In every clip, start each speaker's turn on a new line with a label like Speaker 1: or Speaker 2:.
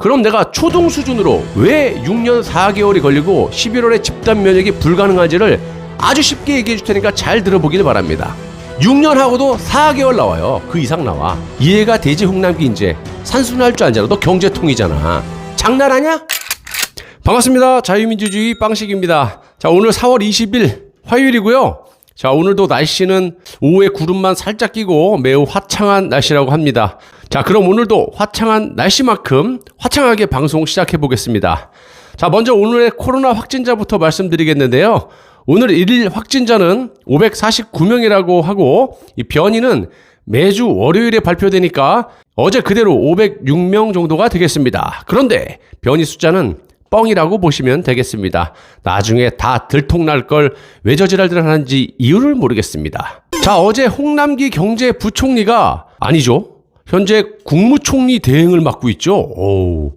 Speaker 1: 그럼 내가 초등 수준으로 왜 6년 4개월이 걸리고 11월에 집단 면역이 불가능한지를 아주 쉽게 얘기해 줄 테니까 잘 들어보길 바랍니다. 6년 하고도 4개월 나와요. 그 이상 나와. 이해가 되지 홍남기 인재. 산수는 할 줄 알잖아. 너 경제통이잖아. 장난하냐? 반갑습니다. 자유민주주의 빵식입니다. 자, 오늘 4월 20일 화요일이고요. 자, 오늘도 날씨는 오후에 구름만 살짝 끼고 매우 화창한 날씨라고 합니다. 자, 그럼 오늘도 화창한 날씨만큼 화창하게 방송 시작해 보겠습니다. 자, 먼저 오늘의 코로나 확진자부터 말씀드리겠는데요. 오늘 일일 확진자는 549명이라고 하고 이 변이는 매주 월요일에 발표되니까 어제 그대로 506명 정도가 되겠습니다. 그런데 변이 숫자는 뻥이라고 보시면 되겠습니다. 나중에 다 들통날 걸 왜 저지랄들 하는지 이유를 모르겠습니다. 자, 어제 홍남기 경제부총리가 아니죠. 현재 국무총리 대행을 맡고 있죠. 오,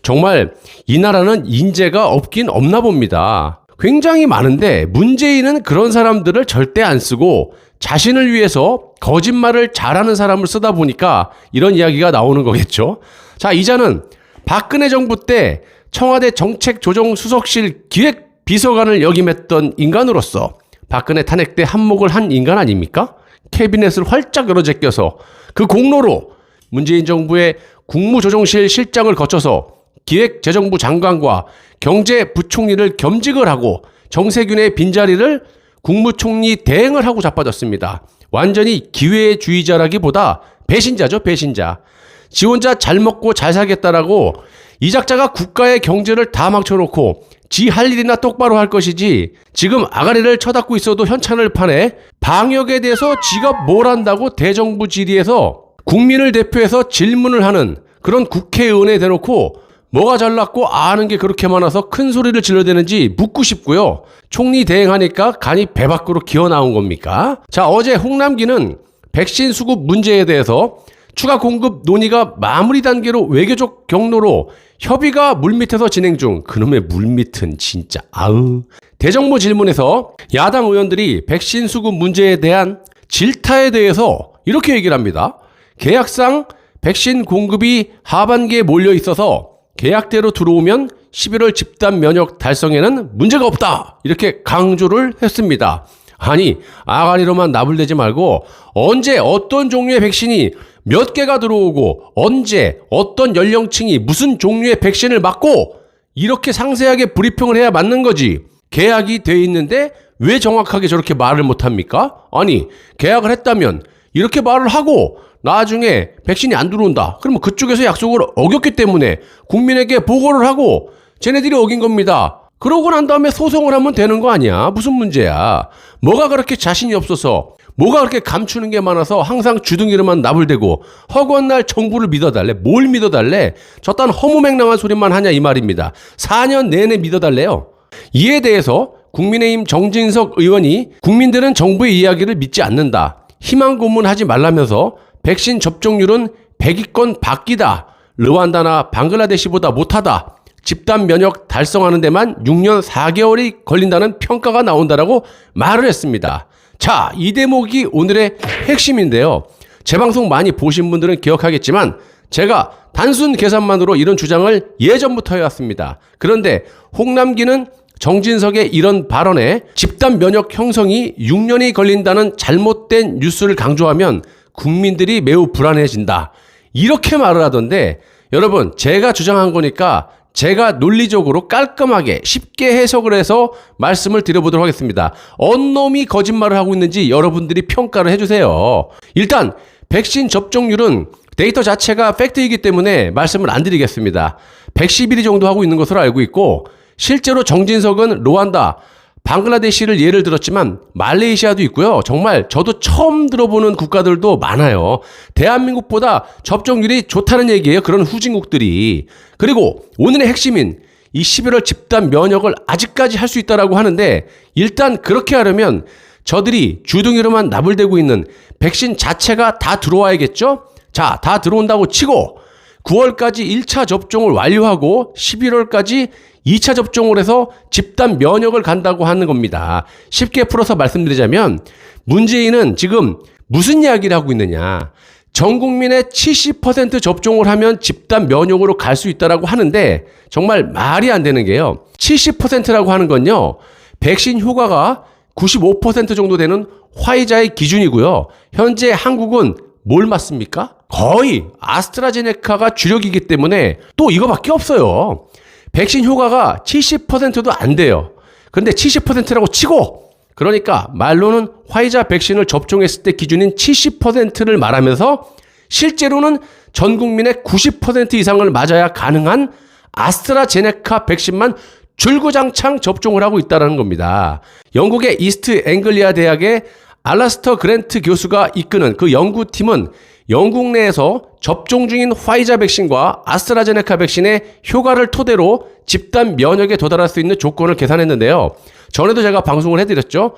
Speaker 1: 정말 이 나라는 인재가 없긴 없나 봅니다. 굉장히 많은데 문재인은 그런 사람들을 절대 안 쓰고 자신을 위해서 거짓말을 잘하는 사람을 쓰다 보니까 이런 이야기가 나오는 거겠죠. 자, 이자는 박근혜 정부 때 청와대 정책조정수석실 기획비서관을 역임했던 인간으로서 박근혜 탄핵 때 한몫을 한 인간 아닙니까? 캐비넷을 활짝 열어 제껴서 그 공로로 문재인 정부의 국무조정실 실장을 거쳐서 기획재정부 장관과 경제부총리를 겸직을 하고 정세균의 빈자리를 국무총리 대행을 하고 자빠졌습니다. 완전히 기회주의자라기보다 배신자죠, 배신자. 지 혼자 잘 먹고 잘 살겠다라고 이 작자가 국가의 경제를 다 망쳐놓고 지 할 일이나 똑바로 할 것이지 지금 아가리를 쳐닫고 있어도 현찬을 파네. 방역에 대해서 지가 뭘 안다고 대정부 질의에서 국민을 대표해서 질문을 하는 그런 국회의원에 대놓고 뭐가 잘났고 아는 게 그렇게 많아서 큰 소리를 질러대는지 묻고 싶고요. 총리 대행하니까 간이 배 밖으로 기어나온 겁니까? 자, 어제 홍남기는 백신 수급 문제에 대해서 추가 공급 논의가 마무리 단계로 외교적 경로로 협의가 물밑에서 진행 중. 그놈의 물밑은 진짜 아우. 대정부 질문에서 야당 의원들이 백신 수급 문제에 대한 질타에 대해서 이렇게 얘기를 합니다. 계약상 백신 공급이 하반기에 몰려 있어서 계약대로 들어오면 11월 집단 면역 달성에는 문제가 없다. 이렇게 강조를 했습니다. 아니, 아가리로만 나불대지 말고 언제 어떤 종류의 백신이 몇 개가 들어오고 언제 어떤 연령층이 무슨 종류의 백신을 맞고 이렇게 상세하게 브리핑을 해야 맞는 거지. 계약이 돼 있는데 왜 정확하게 저렇게 말을 못합니까? 아니, 계약을 했다면 이렇게 말을 하고 나중에 백신이 안 들어온다. 그러면 그쪽에서 약속을 어겼기 때문에 국민에게 보고를 하고 쟤네들이 어긴 겁니다. 그러고 난 다음에 소송을 하면 되는 거 아니야. 무슨 문제야. 뭐가 그렇게 자신이 없어서 뭐가 그렇게 감추는 게 많아서 항상 주둥이로만 나불대고 허구한 날 정부를 믿어달래. 뭘 믿어달래. 저딴 허무맹랑한 소리만 하냐 이 말입니다. 4년 내내 믿어달래요. 이에 대해서 국민의힘 정진석 의원이 국민들은 정부의 이야기를 믿지 않는다. 희망 고문하지 말라면서 백신 접종률은 100위권 밖이다. 르완다나 방글라데시보다 못하다. 집단 면역 달성하는 데만 6년 4개월이 걸린다는 평가가 나온다라고 말을 했습니다. 자, 이 대목이 오늘의 핵심인데요. 제 방송 많이 보신 분들은 기억하겠지만 제가 단순 계산만으로 이런 주장을 예전부터 해왔습니다. 그런데 홍남기는 정진석의 이런 발언에 집단 면역 형성이 6년이 걸린다는 잘못된 뉴스를 강조하면 국민들이 매우 불안해진다. 이렇게 말을 하던데 여러분, 제가 주장한 거니까 제가 논리적으로 깔끔하게 쉽게 해석을 해서 말씀을 드려보도록 하겠습니다. 언 놈이 거짓말을 하고 있는지 여러분들이 평가를 해주세요. 일단 백신 접종률은 데이터 자체가 팩트이기 때문에 말씀을 안 드리겠습니다. 111위 정도 하고 있는 것으로 알고 있고 실제로 정진석은 르완다, 방글라데시를 예를 들었지만 말레이시아도 있고요. 정말 저도 처음 들어보는 국가들도 많아요. 대한민국보다 접종률이 좋다는 얘기예요. 그런 후진국들이. 그리고 오늘의 핵심인 이 11월 집단 면역을 아직까지 할 수 있다라고 하는데 일단 그렇게 하려면 저들이 주둥이로만 나불대고 있는 백신 자체가 다 들어와야겠죠? 자, 다 들어온다고 치고 9월까지 1차 접종을 완료하고 11월까지 2차 접종을 해서 집단 면역을 간다고 하는 겁니다. 쉽게 풀어서 말씀드리자면 문재인은 지금 무슨 이야기를 하고 있느냐. 전 국민의 70% 접종을 하면 집단 면역으로 갈 수 있다라고 하는데 정말 말이 안 되는 게요. 70%라고 하는 건요. 백신 효과가 95% 정도 되는 화이자의 기준이고요. 현재 한국은 뭘 맞습니까? 거의 아스트라제네카가 주력이기 때문에 또 이거밖에 없어요. 백신 효과가 70%도 안 돼요. 근데 70%라고 치고 그러니까 말로는 화이자 백신을 접종했을 때 기준인 70%를 말하면서 실제로는 전 국민의 90% 이상을 맞아야 가능한 아스트라제네카 백신만 줄구장창 접종을 하고 있다는 겁니다. 영국의 이스트 앵글리아 대학의 알라스터 그랜트 교수가 이끄는 그 연구팀은 영국 내에서 접종 중인 화이자 백신과 아스트라제네카 백신의 효과를 토대로 집단 면역에 도달할 수 있는 조건을 계산했는데요. 전에도 제가 방송을 해드렸죠.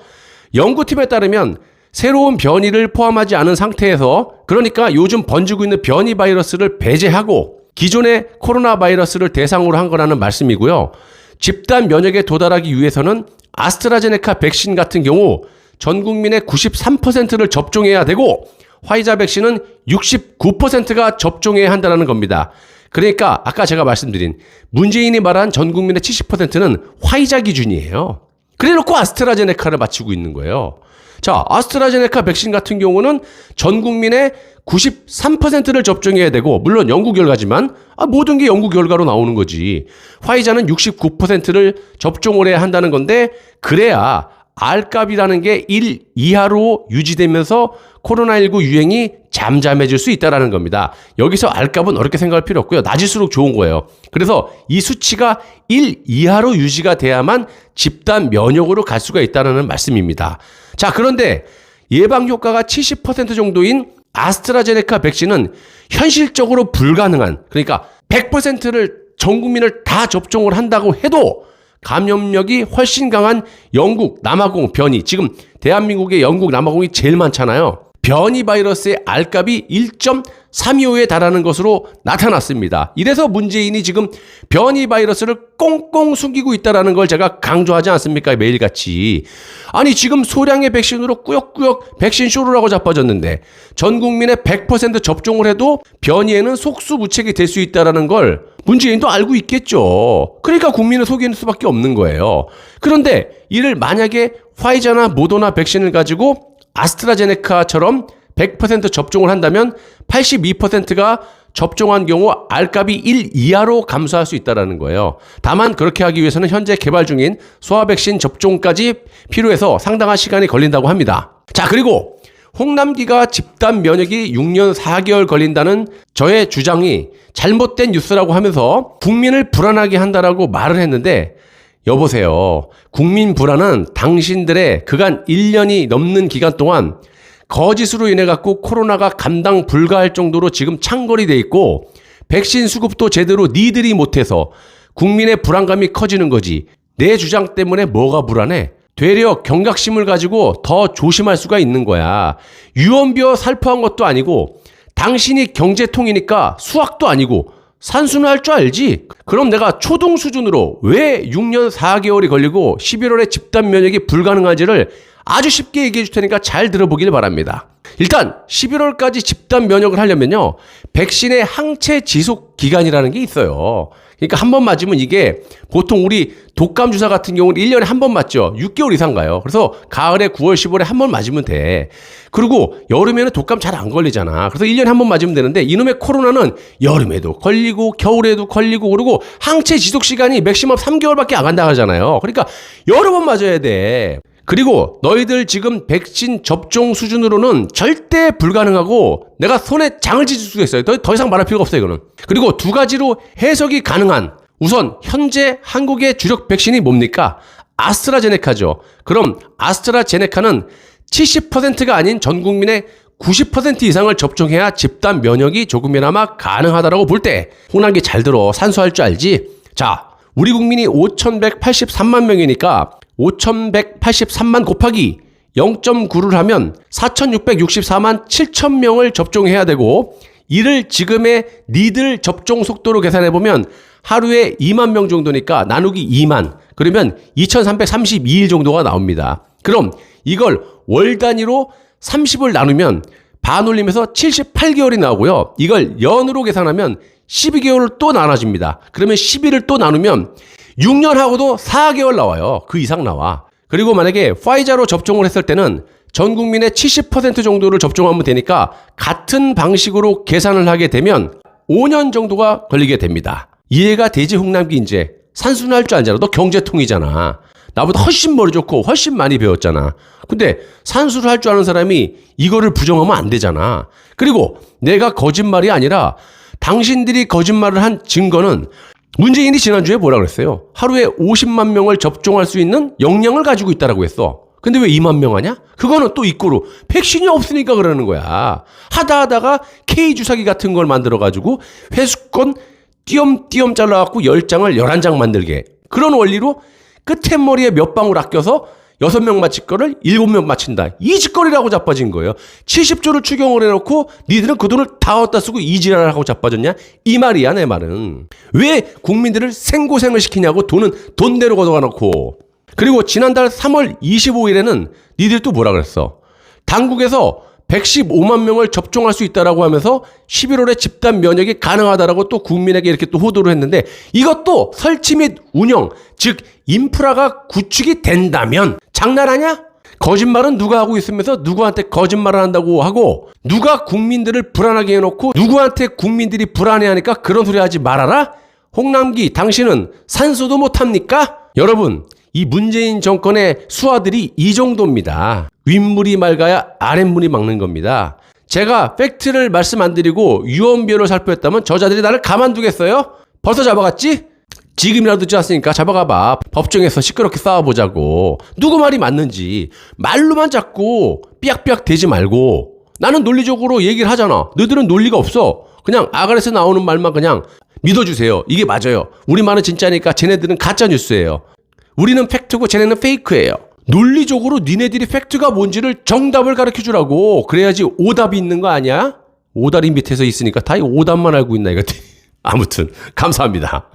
Speaker 1: 연구팀에 따르면 새로운 변이를 포함하지 않은 상태에서 그러니까 요즘 번지고 있는 변이 바이러스를 배제하고 기존의 코로나 바이러스를 대상으로 한 거라는 말씀이고요. 집단 면역에 도달하기 위해서는 아스트라제네카 백신 같은 경우 전 국민의 93%를 접종해야 되고 화이자 백신은 69%가 접종해야 한다는 겁니다. 그러니까 아까 제가 말씀드린 문재인이 말한 전 국민의 70%는 화이자 기준이에요. 그래놓고 아스트라제네카를 맞추고 있는 거예요. 자, 아스트라제네카 백신 같은 경우는 전 국민의 93%를 접종해야 되고 물론 연구 결과지만 모든 게 연구 결과로 나오는 거지. 화이자는 69%를 접종을 해야 한다는 건데 그래야 R값이라는 게 1 이하로 유지되면서 코로나19 유행이 잠잠해질 수 있다는 겁니다. 여기서 R값은 어렵게 생각할 필요 없고요. 낮을수록 좋은 거예요. 그래서 이 수치가 1 이하로 유지가 돼야만 집단 면역으로 갈 수가 있다는 말씀입니다. 자, 그런데 예방 효과가 70% 정도인 아스트라제네카 백신은 현실적으로 불가능한 그러니까 100%를 전 국민을 다 접종을 한다고 해도 감염력이 훨씬 강한 영국 남아공 변이 지금 대한민국의 영국 남아공이 제일 많잖아요. 변이 바이러스의 R값이 1.325에 달하는 것으로 나타났습니다. 이래서 문재인이 지금 변이 바이러스를 꽁꽁 숨기고 있다는 걸 제가 강조하지 않습니까? 매일같이. 아니 지금 소량의 백신으로 꾸역꾸역 백신 쇼를 하고 자빠졌는데 전 국민의 100% 접종을 해도 변이에는 속수무책이 될 수 있다는 걸 문재인도 알고 있겠죠. 그러니까 국민을 속이는 수밖에 없는 거예요. 그런데 이를 만약에 화이자나 모더나 백신을 가지고 아스트라제네카처럼 100% 접종을 한다면 82%가 접종한 경우 R값이 1 이하로 감소할 수 있다는 거예요. 다만 그렇게 하기 위해서는 현재 개발 중인 소아 백신 접종까지 필요해서 상당한 시간이 걸린다고 합니다. 자, 그리고 홍남기가 집단 면역이 6년 4개월 걸린다는 저의 주장이 잘못된 뉴스라고 하면서 국민을 불안하게 한다라고 말을 했는데 여보세요. 국민 불안은 당신들의 그간 1년이 넘는 기간 동안 거짓으로 인해 갖고 코로나가 감당 불가할 정도로 지금 창궐이 돼 있고 백신 수급도 제대로 니들이 못해서 국민의 불안감이 커지는 거지. 내 주장 때문에 뭐가 불안해? 되려 경각심을 가지고 더 조심할 수가 있는 거야. 유언비어 살포한 것도 아니고 당신이 경제통이니까 수학도 아니고 산수는 할 줄 알지? 그럼 내가 초등 수준으로 왜 6년 4개월이 걸리고 11월에 집단 면역이 불가능한지를 아주 쉽게 얘기해 줄 테니까 잘 들어보길 바랍니다. 일단 11월까지 집단 면역을 하려면요. 백신의 항체 지속 기간이라는 게 있어요. 그러니까 한 번 맞으면 이게 보통 우리 독감 주사 같은 경우는 1년에 한 번 맞죠. 6개월 이상 가요. 그래서 가을에 9월, 10월에 한 번 맞으면 돼. 그리고 여름에는 독감 잘 안 걸리잖아. 그래서 1년에 한 번 맞으면 되는데 이놈의 코로나는 여름에도 걸리고 겨울에도 걸리고 그러고 항체 지속 시간이 맥시멈 3개월밖에 안 간다 하잖아요. 그러니까 여러 번 맞아야 돼. 그리고 너희들 지금 백신 접종 수준으로는 절대 불가능하고 내가 손에 장을 찢을 수가 있어요. 더 이상 말할 필요가 없어요, 이거는. 그리고 두 가지로 해석이 가능한 우선 현재 한국의 주력 백신이 뭡니까? 아스트라제네카죠. 그럼 아스트라제네카는 70%가 아닌 전 국민의 90% 이상을 접종해야 집단 면역이 조금이나마 가능하다라고 볼 때 홍남기 잘 들어. 산수할 줄 알지? 자, 우리 국민이 5,183만 명이니까 5,183만 곱하기 0.9를 하면 4,664만 7천 명을 접종해야 되고 이를 지금의 니들 접종 속도로 계산해보면 하루에 2만 명 정도니까 나누기 2만 그러면 2,332일 정도가 나옵니다. 그럼 이걸 월 단위로 30을 나누면 반올림해서 78개월이 나오고요. 이걸 연으로 계산하면 12개월을 또 나눠집니다. 그러면 12를 또 나누면 6년하고도 4개월 나와요. 그 이상 나와. 그리고 만약에 파이자로 접종을 했을 때는 전 국민의 70% 정도를 접종하면 되니까 같은 방식으로 계산을 하게 되면 5년 정도가 걸리게 됩니다. 이해가 되지, 홍남기? 이제 산수는 할 줄 알잖아. 너 경제통이잖아. 나보다 훨씬 머리 좋고 훨씬 많이 배웠잖아. 근데 산수를 할 줄 아는 사람이 이거를 부정하면 안 되잖아. 그리고 내가 거짓말이 아니라 당신들이 거짓말을 한 증거는 문재인이 지난주에 뭐라 그랬어요? 하루에 50만 명을 접종할 수 있는 역량을 가지고 있다라고 했어. 근데 왜 2만 명 하냐? 그거는 또 이꼬로 백신이 없으니까 그러는 거야. 하다가 K주사기 같은 걸 만들어가지고 회수권 띄엄띄엄 잘라갖고 10장을 11장 만들게. 그런 원리로 끝에 머리에 몇 방울 아껴서 6명 맞힐 거를 7명 맞힌다. 이 짓거리라고 자빠진 거예요. 70조를 추경을 해놓고 니들은 그 돈을 다 얻다 쓰고 이 지랄을 하고 자빠졌냐? 이 말이야, 내 말은. 왜 국민들을 생고생을 시키냐고. 돈은 돈대로 걷어가 놓고. 그리고 지난달 3월 25일에는 니들 또 뭐라 그랬어? 당국에서 115만 명을 접종할 수 있다라고 하면서 11월에 집단 면역이 가능하다라고 또 국민에게 이렇게 또 호도를 했는데, 이것도 설치 및 운영, 즉 인프라가 구축이 된다면 장난하냐? 거짓말은 누가 하고 있으면서 누구한테 거짓말을 한다고 하고, 누가 국민들을 불안하게 해놓고 누구한테 국민들이 불안해하니까 그런 소리 하지 말아라? 홍남기, 당신은 산소도 못합니까? 여러분, 이 문재인 정권의 수하들이 이 정도입니다. 윗물이 맑아야 아랫물이 막는 겁니다. 제가 팩트를 말씀 안 드리고 유언비어를 살펴했다면 저자들이 나를 가만두겠어요? 벌써 잡아갔지? 지금이라도 늦지 않았으니까 잡아가봐. 법정에서 시끄럽게 싸워보자고. 누구 말이 맞는지 말로만 자꾸 삐약삐약 대지 말고. 나는 논리적으로 얘기를 하잖아. 너희들은 논리가 없어. 그냥 아가리에서 나오는 말만 그냥 믿어주세요. 이게 맞아요. 우리 말은 진짜니까 쟤네들은 가짜뉴스예요. 우리는 팩트고 쟤네는 페이크예요. 논리적으로 니네들이 팩트가 뭔지를 정답을 가르쳐주라고. 그래야지 오답이 있는 거 아니야? 오다리 밑에서 있으니까 다 오답만 알고 있나 이것들이. 아무튼 감사합니다.